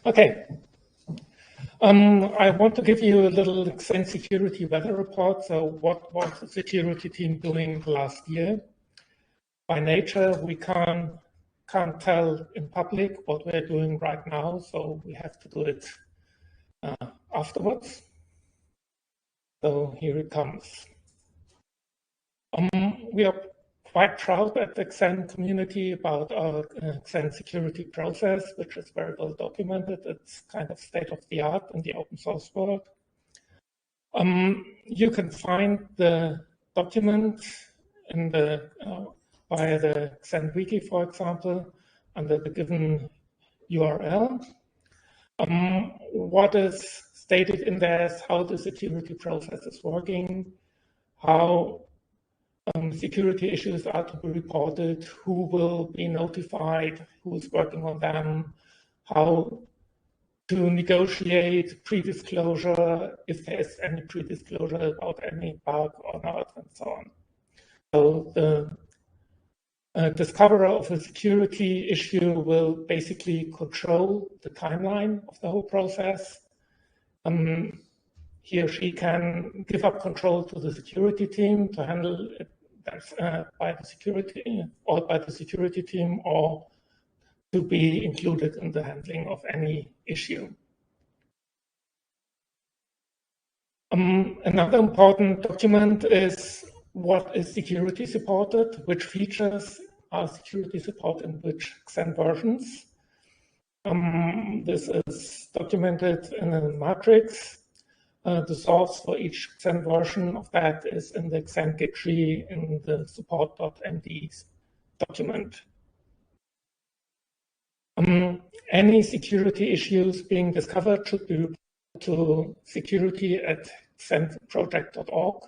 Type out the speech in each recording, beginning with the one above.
Okay. I want to give you a little XEN security weather report. So what was the security team doing last year? By nature, we can't tell in public what we're doing right now, so we have to do it afterwards. So here it comes. We are quite proud at the XEN community about our XEN security process, which is very well documented. It's kind of state of the art in the open source world. You can find the document in the via the XEN wiki, for example, under the given URL. What is stated in there is how the security process is working, how security issues are to be reported, who will be notified, who is working on them, how to negotiate pre-disclosure, if there is any pre-disclosure about any bug or not, and so on. So the discoverer of a security issue will basically control the timeline of the whole process. He or she can give up control to the security team to handle it by the security team, or to be included in the handling of any issue. Another important document is what is security supported, which features are security supported in which XEN versions. This is documented in a matrix. The source for each XEN version of that is in the XEN Git tree in the support.md document. Any security issues being discovered should be reported to security@xenproject.org.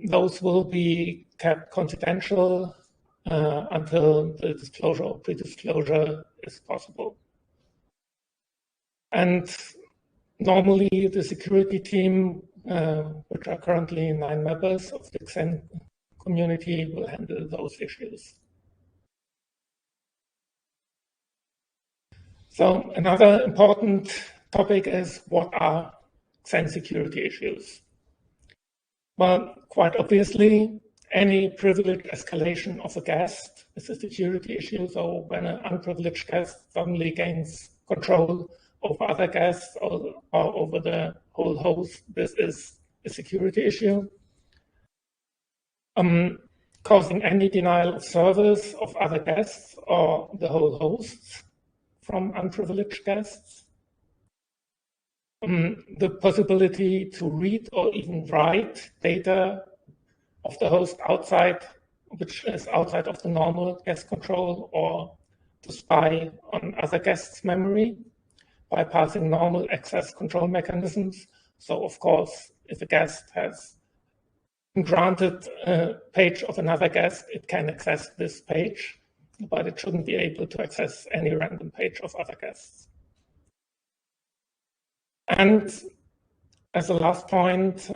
Those will be kept confidential until the disclosure or pre-disclosure is possible. And normally the security team, which are currently 9 members of the XEN community, will handle those issues. So another important topic is, what are XEN security issues? Well, quite obviously, any privileged escalation of a guest is a security issue. So when an unprivileged guest suddenly gains control over other guests or over the whole host, this is a security issue. Causing any denial of service of other guests or the whole hosts from unprivileged guests. The possibility to read or even write data of the host outside, which is outside of the normal guest control, or to spy on other guests' memory by passing normal access control mechanisms. So of course, if a guest has granted a page of another guest, it can access this page, but it shouldn't be able to access any random page of other guests. And as a last point,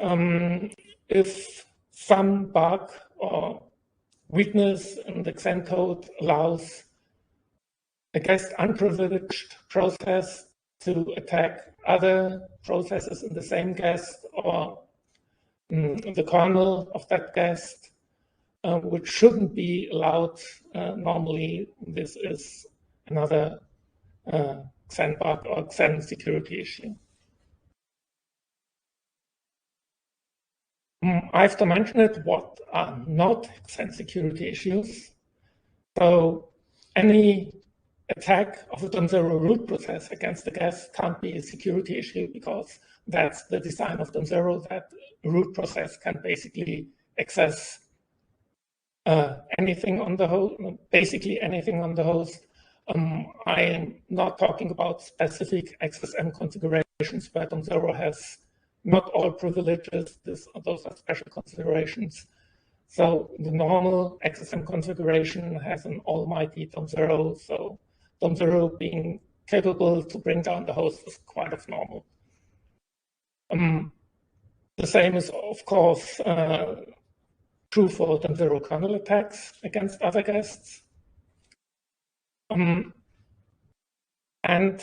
if some bug or weakness in the XEN code allows a guest unprivileged process to attack other processes in the same guest or the kernel of that guest, which shouldn't be allowed normally, this is another XEN bug or XEN security issue. I have to mention it, what are not XEN security issues. So any attack of a DOM0 root process against the guest can't be a security issue, because that's the design of DOM0, that root process can basically access anything on the host, basically anything on the host. I am not talking about specific XSM configurations where DOM0 has not all privileges. Those are special considerations. So the normal XSM configuration has an almighty DOM0. So DOM0 being capable to bring down the host is quite of normal. The same is, of course, true for DOM0 kernel attacks against other guests. And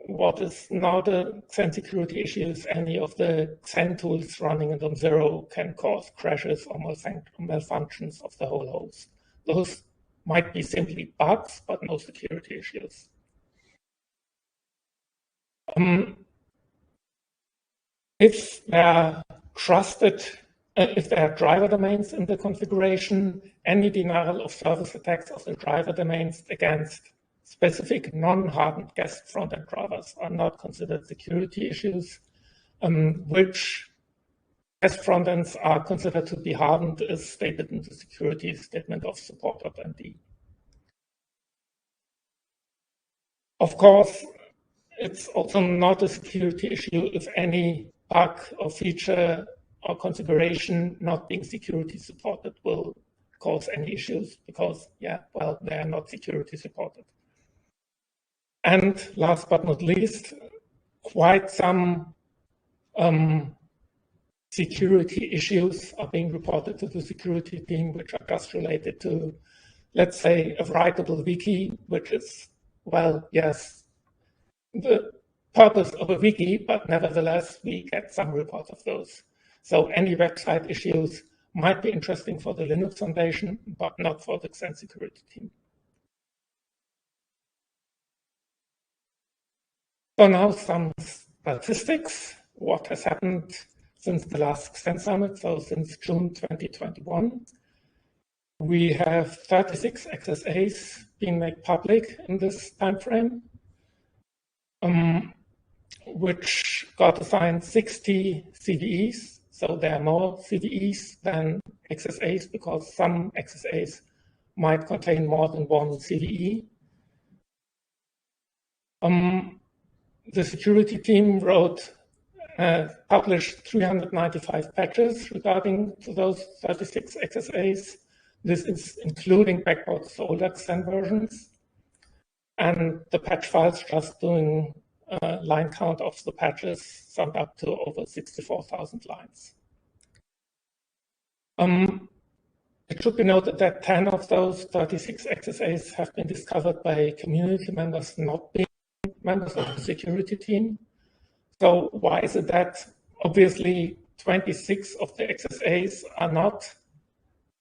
what is not a Xen security issue is any of the Xen tools running it on zero can cause crashes or malfunctions of the whole host. Those might be simply bugs, but no security issues. If there are if there are driver domains in the configuration, any denial of service attacks of the driver domains against specific non-hardened guest front-end drivers are not considered security issues. Which guest front-ends are considered to be hardened is stated in the security statement of support.md. Of course, it's also not a security issue if any bug or feature or configuration not being security supported will cause any issues because, yeah, well, they are not security supported. And last but not least, quite some security issues are being reported to the security team, which are just related to, let's say, a writable wiki, which is, well, yes, the purpose of a wiki, but nevertheless, we get some reports of those. So any website issues might be interesting for the Linux Foundation, but not for the Xen security team. So now some statistics, what has happened since the last Xen Summit, so since June 2021. We have 36 XSAs being made public in this timeframe, which got assigned 60 CVEs. So there are more CVEs than XSAs because some XSAs might contain more than one CVE. The security team published 395 patches regarding to those 36 XSAs. This is including backwards older Xen versions. And the patch files, just doing line count of the patches, summed up to over 64,000 lines. It should be noted that 10 of those 36 XSAs have been discovered by community members not being members of the security team. So why is it that obviously 26 of the XSAs are not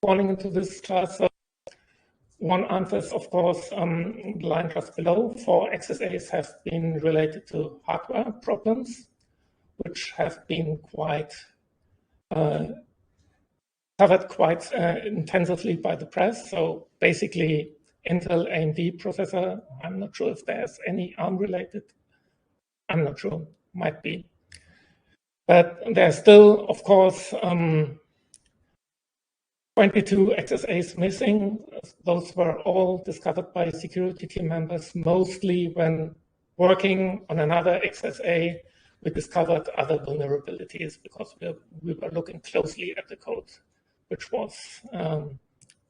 falling into this class? So one answer is, of course, the line just below. 4 XSAs have been related to hardware problems, which have been quite covered quite intensively by the press. So basically, Intel AMD processor, I'm not sure if there's any ARM related. I'm not sure, might be. But there's still, of course, 22 XSAs missing. Those were all discovered by security team members, mostly when working on another XSA, we discovered other vulnerabilities because we were looking closely at the code, which was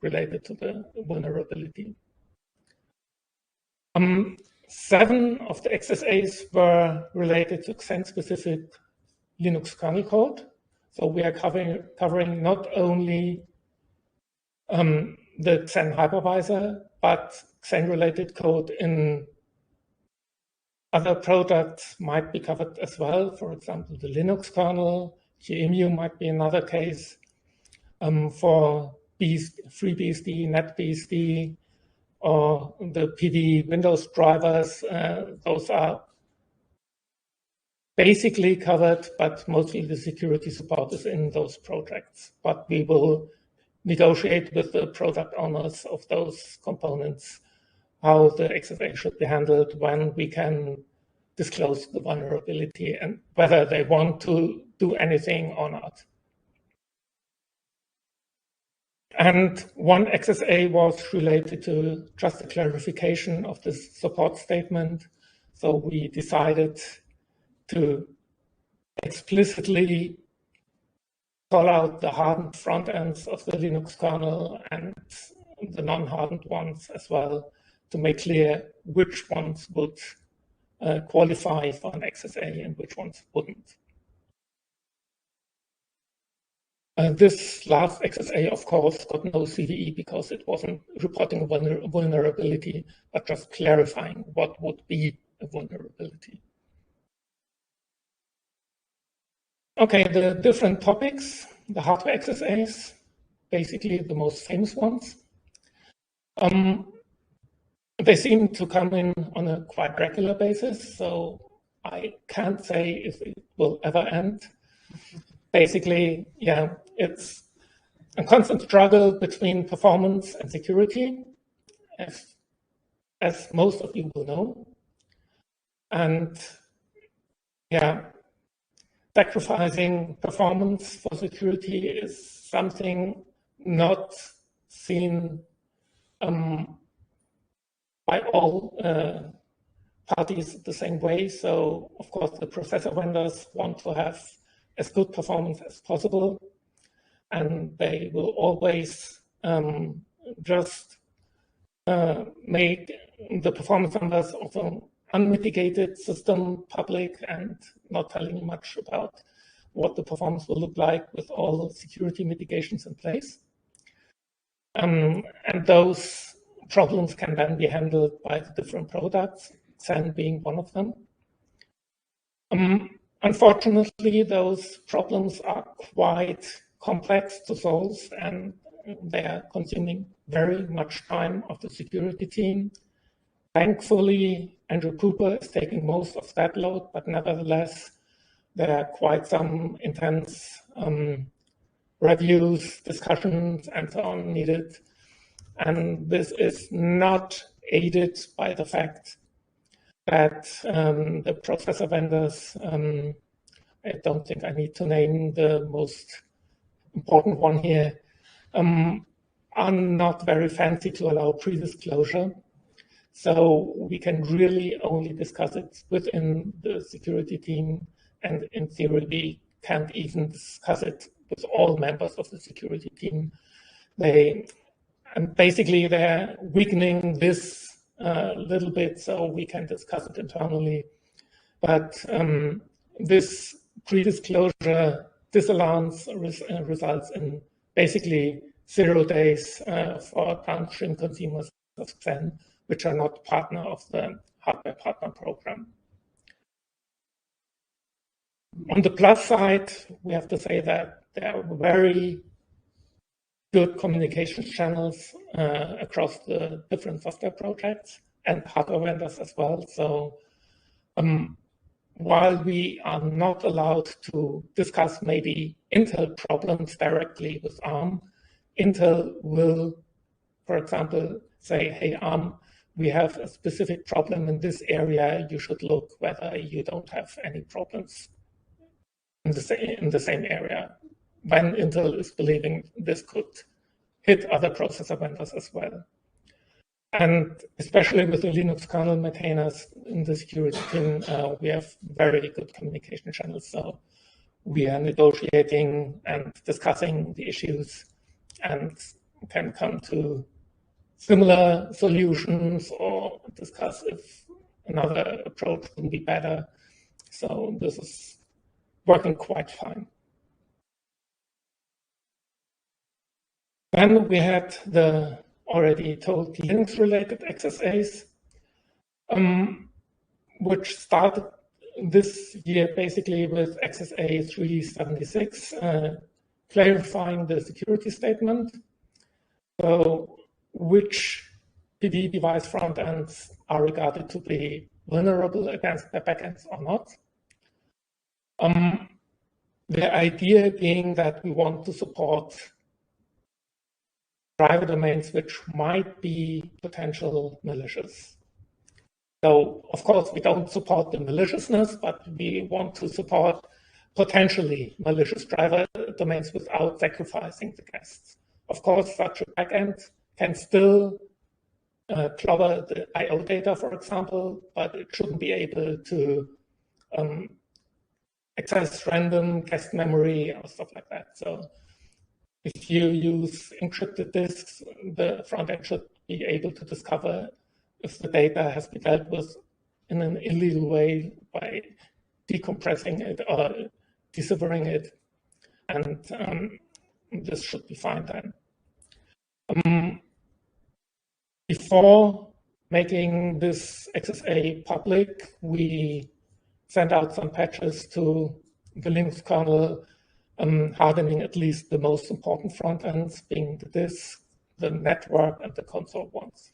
related to the vulnerability. 7 of the XSAs were related to Xen-specific Linux kernel code. So we are covering not only the Xen hypervisor, but Xen-related code in other products might be covered as well. For example, the Linux kernel, QEMU might be another case. For FreeBSD, NetBSD, or the PD Windows drivers, those are basically covered, but mostly the security support is in those projects. But we will negotiate with the product owners of those components how the XSA should be handled, when we can disclose the vulnerability, and whether they want to do anything or not. And one XSA was related to just a clarification of this support statement. So we decided to explicitly call out the hardened front ends of the Linux kernel and the non-hardened ones as well, to make clear which ones would qualify for an XSA and which ones wouldn't. This last XSA, of course, got no CVE because it wasn't reporting a vulnerability, but just clarifying what would be a vulnerability. Okay, the different topics, the hardware XSAs, basically the most famous ones. They seem to come in on a quite regular basis, so I can't say if it will ever end. Basically, yeah, it's a constant struggle between performance and security, as most of you will know. And yeah, sacrificing performance for security is something not seen by all parties the same way. So, of course, the processor vendors want to have as good performance as possible, and they will always just make the performance numbers of an unmitigated system public and not telling you much about what the performance will look like with all the security mitigations in place. And those problems can then be handled by the different products, SAN being one of them. Unfortunately, those problems are quite complex to solve, and they are consuming very much time of the security team. Thankfully, Andrew Cooper is taking most of that load, but nevertheless, there are quite some intense reviews, discussions, and so on needed. And this is not aided by the fact that the processor vendors, I don't think I need to name the most important one here, are not very fancy to allow pre-disclosure. So we can really only discuss it within the security team, and in theory, we can't even discuss it with all members of the security team. And basically, they're weakening this a little bit so we can discuss it internally. But this pre-disclosure disallowance results in basically 0 days for downstream consumers of SAN, which are not partner of the hardware partner program. On the plus side, we have to say that there are very good communication channels across the different software projects and hardware vendors as well. So while we are not allowed to discuss maybe Intel problems directly with ARM, Intel will, for example, say, hey, ARM, we have a specific problem in this area. You should look whether you don't have any problems in the same area, when Intel is believing this could hit other processor vendors as well. And especially with the Linux kernel maintainers in the security team, we have very good communication channels. So we are negotiating and discussing the issues and can come to similar solutions or discuss if another approach would be better. So this is working quite fine. Then we had the already told Linux-related XSAs, which started this year basically with XSA 376, clarifying the security statement. So which PD device front ends are regarded to be vulnerable against the backends or not. The idea being that we want to support driver domains which might be potential malicious. So, of course, we don't support the maliciousness, but we want to support potentially malicious driver domains without sacrificing the guests. Of course, such a backend can still clobber the I/O data, for example, but it shouldn't be able to access random guest memory or stuff like that. So if you use encrypted disks, the front end should be able to discover if the data has been dealt with in an illegal way by decompressing it or deciphering it. And this should be fine then. Before making this XSA public, we sent out some patches to the Linux kernel, hardening at least the most important front ends, being the disk, the network, and the console ones.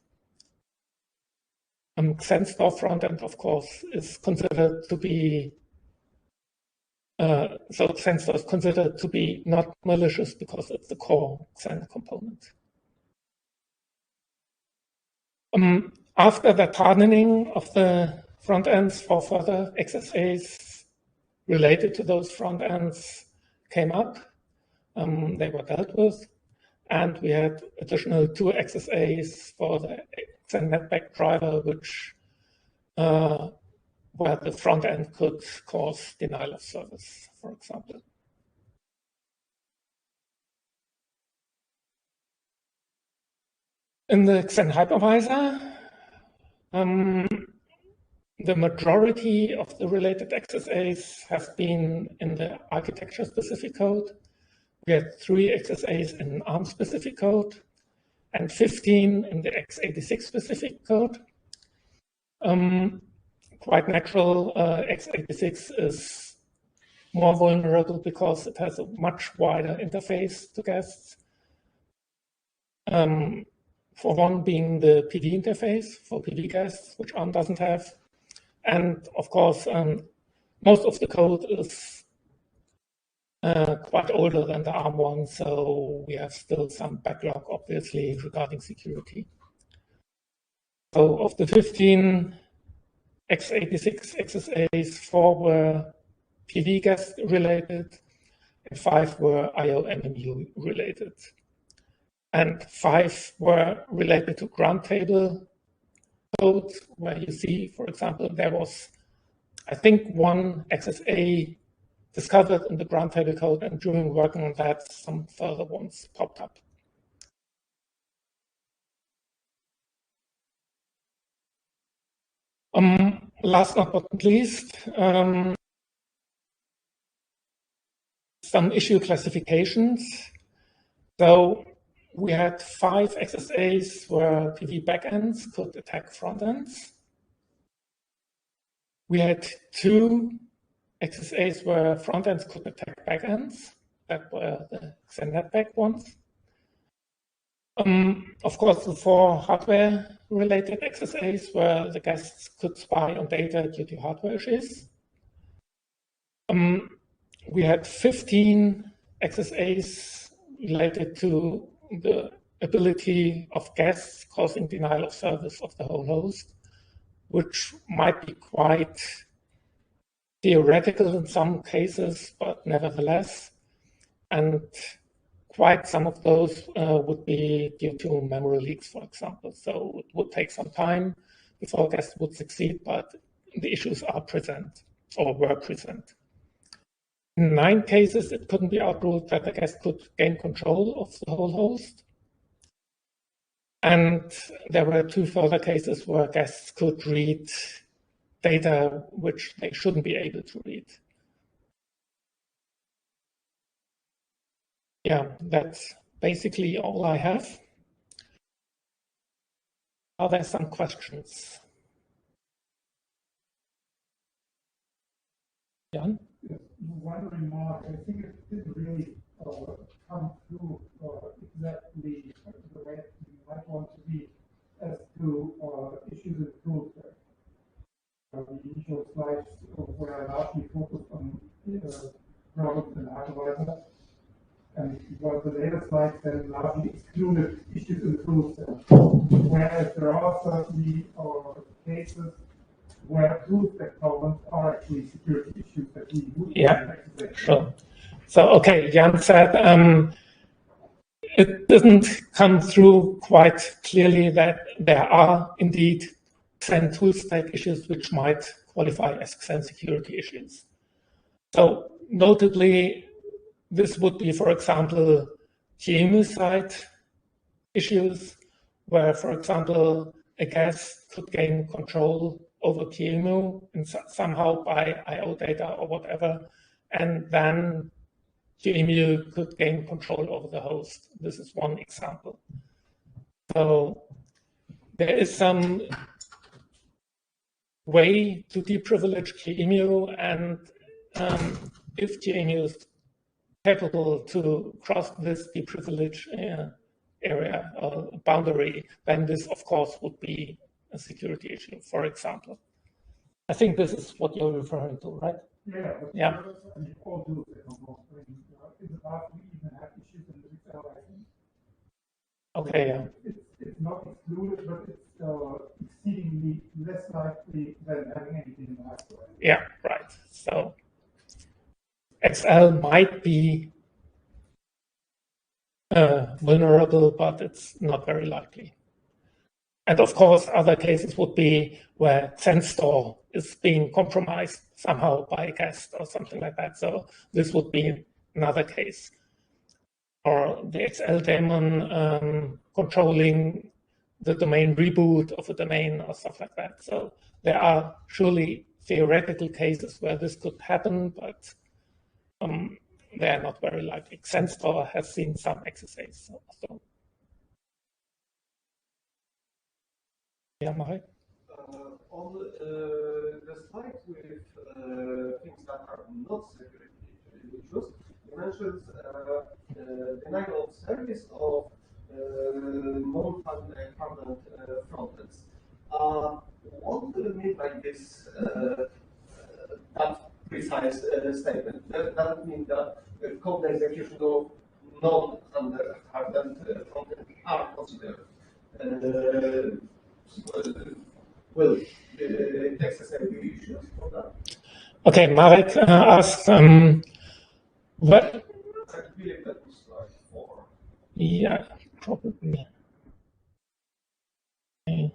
Xenstor front end, of course, is considered to be so Xenstor is considered to be not malicious because it's the core Xen component. After the hardening of the front ends for further XSAs related to those front ends came up, they were dealt with, and we had additional 2 XSAs for the Xen netback driver, which where the front end could cause denial of service, for example. In the Xen hypervisor, the majority of the related XSAs have been in the architecture-specific code. We had 3 XSAs in ARM-specific code and 15 in the x86-specific code. Quite natural, x86 is more vulnerable because it has a much wider interface to guests. For one being the PV interface for PV guests, which ARM doesn't have. And of course, most of the code is quite older than the ARM one, so we have still some backlog, obviously, regarding security. So of the 15 x86 XSAs, 4 were PV guest related, and 5 were IO-MMU related. And 5 were related to ground table code, where you see, for example, there was, I think, 1 XSA discovered in the ground table code, and during working on that, some further ones popped up. Last but not least, some issue classifications. So we had 5 XSAs where PV backends could attack frontends. We had 2 XSAs where frontends could attack backends. That were the Xen netback ones. Of course, the 4 hardware-related XSAs where the guests could spy on data due to hardware issues. We had 15 XSAs related to the ability of guests causing denial of service of the whole host, which might be quite theoretical in some cases, but nevertheless. And quite some of those would be due to memory leaks, for example. So it would take some time before guests would succeed, but the issues are present or were present. In 9 cases, it couldn't be outruled that the guest could gain control of the whole host. And there were 2 further cases where guests could read data which they shouldn't be able to read. Yeah, that's basically all I have. Are there some questions? Jan? Yes, one remark. I think it didn't really come through exactly the way you might want to be as to issues and tools. The initial slides were largely focused on problems and hypervisor, and while the later slides then largely excluded issues and tools. Whereas there are certainly cases where tools components are actually security issues that we would expect to sure. So, okay, Jan said it doesn't come through quite clearly that there are indeed Xen tool stack issues which might qualify as Xen security issues. So, notably, this would be, for example, QEMU side issues, where, for example, a guest could gain control over QEMU and somehow by I/O data or whatever, and then QEMU could gain control over the host. This is one example. So there is some way to deprivilege QEMU, and if QEMU is capable to cross this deprivilege area or boundary, then this, of course, would be a security issue, for example. I think this is what you're referring to, right? Yeah. Yeah. I mean, all do it almost. I mean, in the past, we even had issues in the Excel license. Okay, yeah. It's not excluded, but it's exceedingly less likely than having anything in the hardware. Yeah, right. So XL might be vulnerable, but it's not very likely. And of course, other cases would be where Senstor is being compromised somehow by a guest or something like that. So this would be another case. Or the XL daemon controlling the domain reboot of a domain or stuff like that. So there are surely theoretical cases where this could happen, but they are not very likely. Senstor has seen some XSAs. So. Yeah, Marek? On the slide with things that are not security issues, you mentioned denial of service of non-funded frontends. What do you mean by this that precise statement? Does that mean that code execution of non-funded frontend are considered will necessarily issues for that? Okay, Marek asked what? I believe that was slide 4. Yeah, probably. Okay.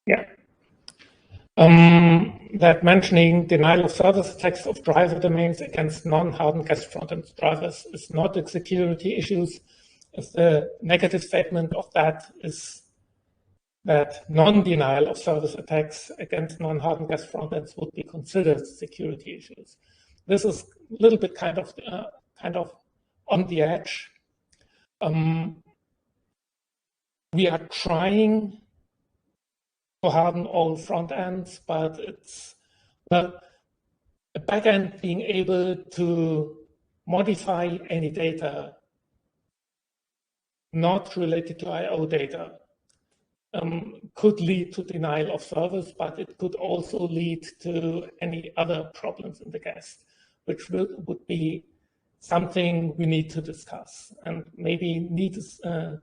Yeah. That mentioning denial of service attacks of driver domains against non-hardened guest frontend drivers is not a security issue. If the negative statement of that is that non-denial of service attacks against non-hardened guest frontends would be considered security issues. This is a little bit kind of on the edge. We are trying to harden all front ends, but it's a backend being able to modify any data not related to I/O data could lead to denial of service, but it could also lead to any other problems in the guest, which would be something we need to discuss and maybe need to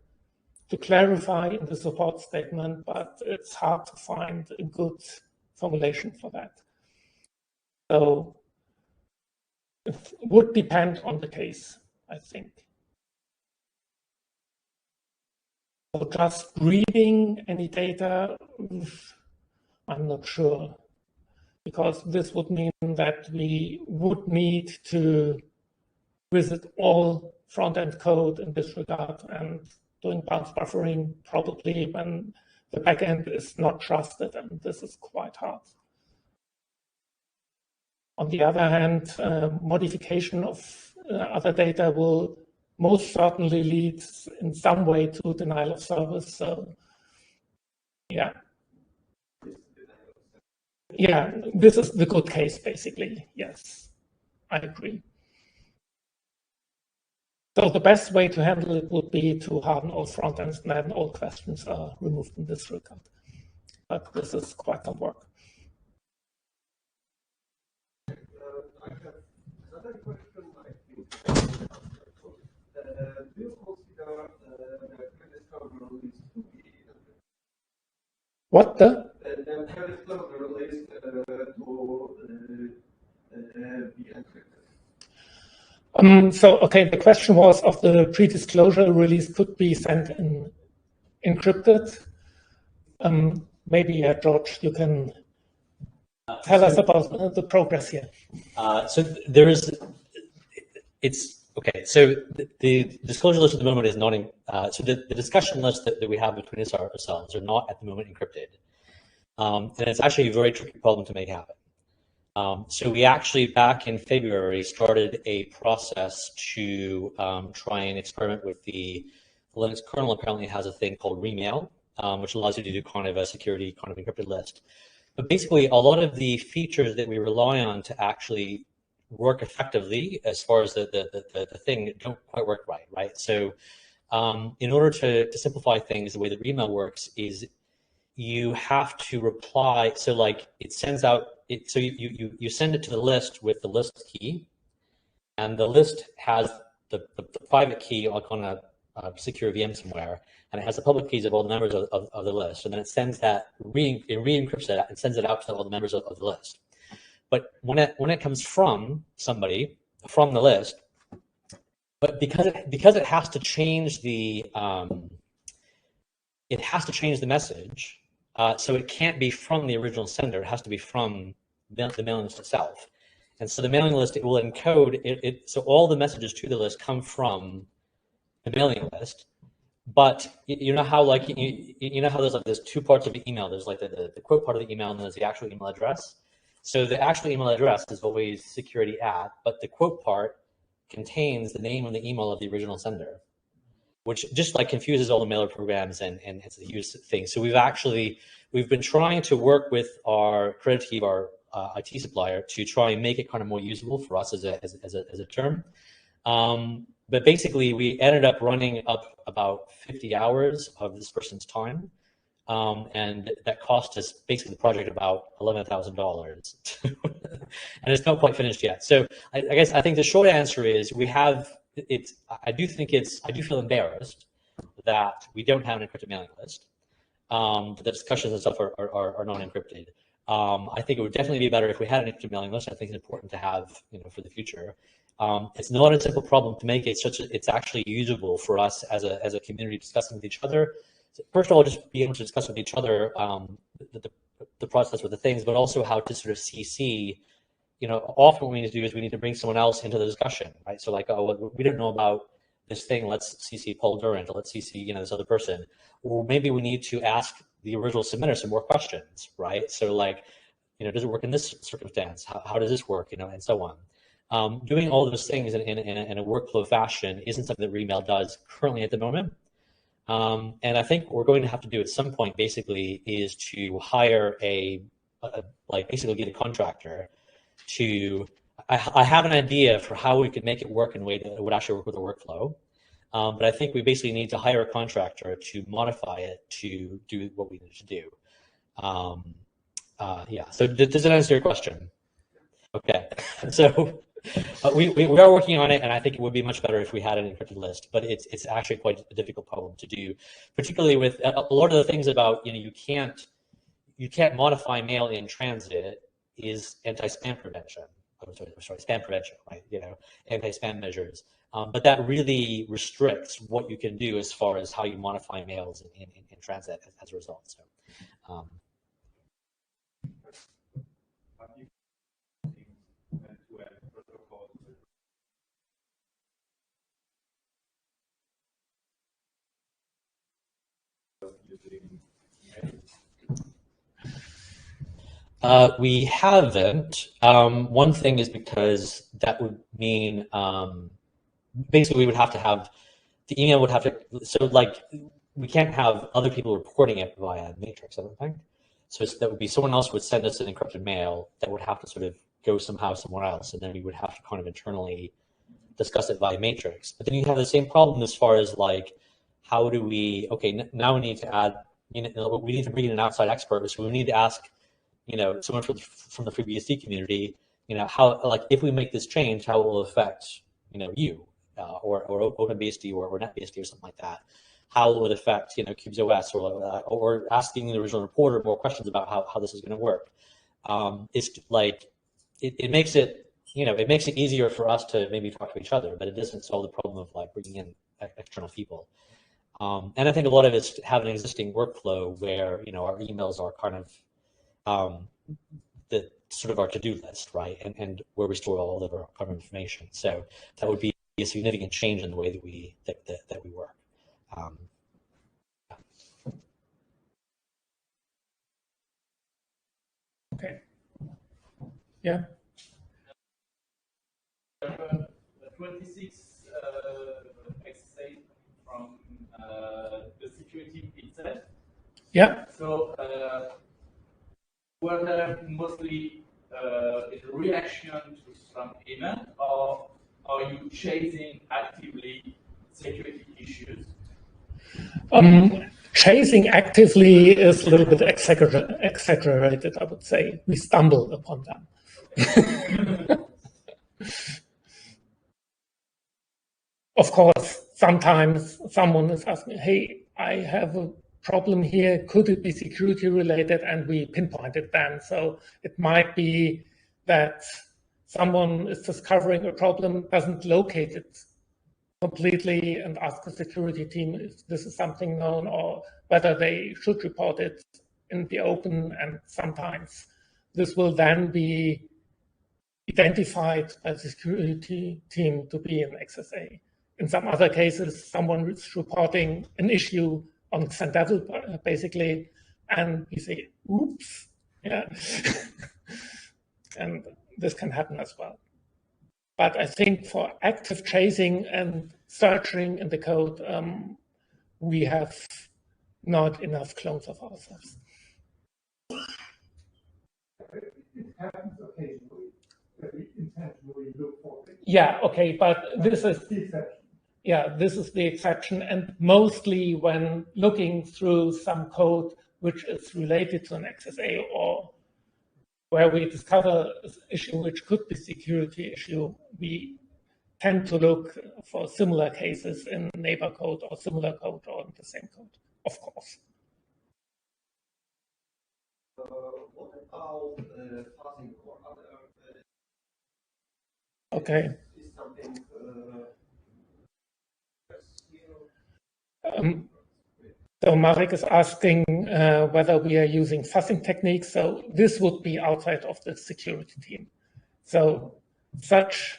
clarify in the support statement, but it's hard to find a good formulation for that. So it would depend on the case, I think. So just reading any data, I'm not sure, because this would mean that we would need to visit all front-end code in this regard and doing bounce buffering probably when the backend is not trusted, and this is quite hard. On the other hand, modification of other data will most certainly lead in some way to denial of service. So, yeah. Yeah, this is the good case, basically. Yes, I agree. So the best way to handle it would be to harden all front ends, and then all questions are removed in this regard. But this is quite some work. I have another question, I think. Do you consider the credit card release to be What the? The credit card release to be encrypted? So, okay, the question was of the pre-disclosure release could be sent in encrypted. Maybe, George, you can tell us about the progress here. So there is, it's, okay, so the disclosure list at the moment is not, so the discussion list that we have between ourselves are not at the moment encrypted. And it's actually a very tricky problem to make happen. So we actually, back in February, started a process to try and experiment with the Linux kernel. Apparently has a thing called remail, which allows you to do kind of a security kind of encrypted list. But basically, a lot of the features that we rely on to actually work effectively, as far as the thing, don't quite work right? So in order to simplify things, the way that remail works is you have to reply. So like it sends out, so you send it to the list with the list key, and the list has the private key on a secure VM somewhere, and it has the public keys of all the members of the list, and then it sends that, it re-encrypts it and sends it out to all the members of the list. But when it comes from somebody, from the list, but because it has to change the message, so it can't be from the original sender. It has to be from the mailing list itself. And so the mailing list, it will encode it. So all the messages to the list come from the mailing list. But you know how like you know how there's two parts of the email. There's like the quote part of the email, and then there's the actual email address. So the actual email address is always security at, but the quote part contains the name and the email of the original sender, which just like confuses all the mailer programs, and it's a huge thing. So we've been trying to work with our credit team, our IT supplier, to try and make it kind of more usable for us as a term. But basically, we ended up running up about 50 hours of this person's time, and that cost us basically the project about $11,000, and it's not quite finished yet. So I think the short answer is we have. I do feel embarrassed that we don't have an encrypted mailing list. The discussions and stuff are not encrypted. I think it would definitely be better if we had an encrypted mailing list. I think it's important to have, for the future. It's not a simple problem to make it it's actually usable for us as a community discussing with each other. So first of all, just be able to discuss with each other the process with the things, but also how to sort of CC. Often what we need to do is we need to bring someone else into the discussion, right? So like, oh, we don't know about this thing, let's CC Paul Durant, or let's CC, this other person. Or maybe we need to ask the original submitter some more questions, right? So like, does it work in this circumstance? How does this work, and so on. Doing all those things in a workflow fashion isn't something that Remail does currently at the moment. And I think what we're going to have to do at some point, basically, is to hire basically get a contractor to, I have an idea for how we could make it work in a way that it would actually work with a workflow. But I think we basically need to hire a contractor to modify it to do what we need to do. Yeah, so does that answer your question? Okay, so we are working on it, and I think it would be much better if we had an encrypted list, but it's actually quite a difficult problem to do, particularly with a lot of the things about, you can't modify mail in transit is anti-spam prevention. Spam prevention, right? Anti-spam measures. But that really restricts what you can do as far as how you modify mails in transit as a result. So, we haven't. One thing is because that would mean basically we would have to have the email would have to, so like we can't have other people reporting it via Matrix, I don't think. So that would be someone else would send us an encrypted mail that would have to sort of go somehow somewhere else, and then we would have to kind of internally discuss it via Matrix. But then you have the same problem as far as like, how do we, okay, now we need to add, we need to bring in an outside expert, so we need to ask, someone from the FreeBSD community, how, like, if we make this change, how it will affect, you, or OpenBSD or NetBSD or something like that. How will it affect, CubesOS, or asking the original reporter more questions about how this is going to work. It's like, it makes it, it makes it easier for us to maybe talk to each other, but it doesn't solve the problem of like bringing in external people. And I think a lot of it's have an existing workflow where, our emails are kind of the sort of our to-do list, right? And where we store all of our kind of information. So that would be a significant change in the way that we work. Okay. Yeah. 26 XSA from the security itself. Yeah. So were there mostly a reaction to some event, or are you chasing actively security issues? Chasing actively is a little bit exaggerated, I would say. We stumble upon them. Of course, sometimes someone is asking, hey, I have a problem here. Could it be security related? And we pinpoint it then. So it might be that someone is discovering a problem, doesn't locate it completely, and ask the security team if this is something known or whether they should report it in the open. And sometimes this will then be identified by the security team to be an XSA. In some other cases, someone is reporting an issue on Xandevil, basically, and we say, oops, yeah. And this can happen as well. But I think for active chasing and searching in the code, we have not enough clones of ourselves. It happens occasionally that we intentionally look for it. Yeah, okay, but this is the exception. Yeah, this is the exception, and mostly when looking through some code which is related to an XSA or where we discover an issue which could be a security issue, we tend to look for similar cases in neighbor code or similar code or in the same code, of course. What about fuzzing or other? Okay. Is something So Marek is asking whether we are using fuzzing techniques. So this would be outside of the security team. So such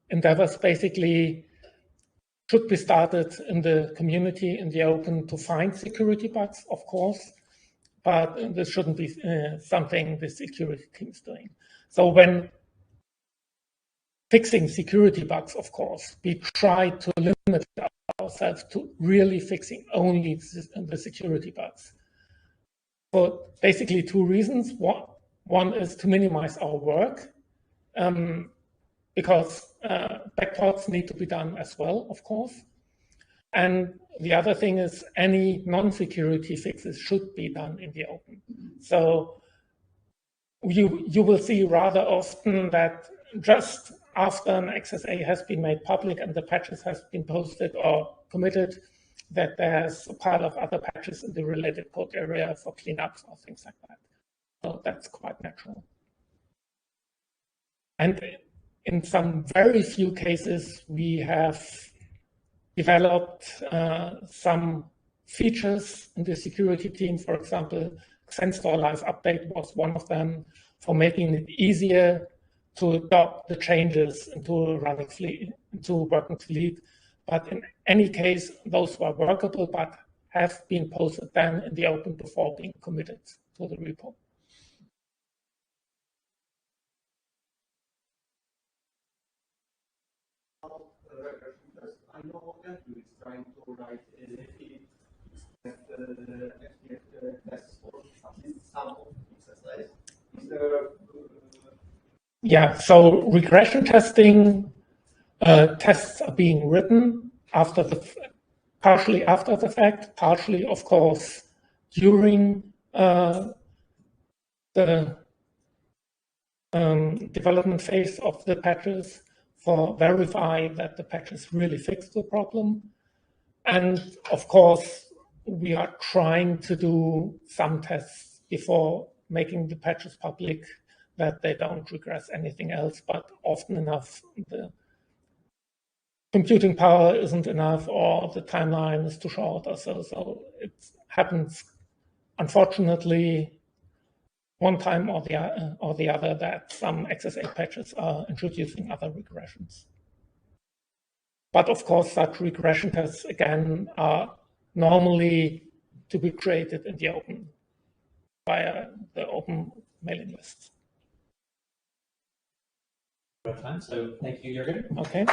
endeavors basically should be started in the community, in the open, to find security bugs, of course, but this shouldn't be something the security team is doing. So when fixing security bugs, of course, we try to limit ourselves to really fixing only the security bugs. For basically two reasons. One is to minimize our work, because backports need to be done as well, of course. And the other thing is any non-security fixes should be done in the open. So you will see rather often that just after an XSA has been made public and the patches has been posted or committed, that there's a pile of other patches in the related code area for cleanups or things like that. So that's quite natural. And in some very few cases, we have developed some features in the security team. For example, Xenstore Live Update was one of them, for making it easier to adopt the changes into working fleet. But in any case, those were workable, but have been posted then in the open before being committed to the repo. I know Andrew is trying to write tests for at least some of the exercise. Is there Yeah, so regression testing tests are being written partially after the fact, partially, of course, during the development phase of the patches, for verify that the patches really fix the problem. And of course, we are trying to do some tests before making the patches public that they don't regress anything else, but often enough the computing power isn't enough or the timeline is too short or so. So it happens, unfortunately, one time or the other that some XSA patches are introducing other regressions. But of course, such regression tests, again, are normally to be created in the open via the open mailing lists. Time, so thank you, Jürgen. Okay.